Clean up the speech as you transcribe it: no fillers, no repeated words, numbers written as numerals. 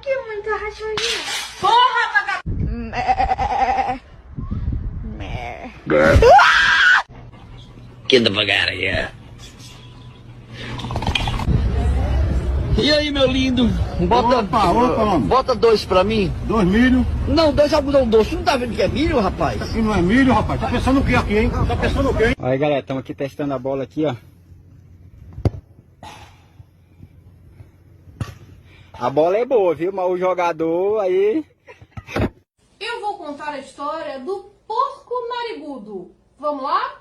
que muita rachadinha. Porra, vagabundo! Get the fuck out of here. E aí, meu lindo? Bota 2 pra mim. 2 milho. Não, 2 algodão doce. Não tá vendo que é milho, rapaz? Isso não é milho, rapaz. Tá pensando o que aqui, hein? Tá pensando o quê, hein? Aí, galera, estamos aqui testando a bola aqui, ó. A bola é boa, viu? Mas o jogador aí... Eu vou contar a história do porco narigudo. Vamos lá?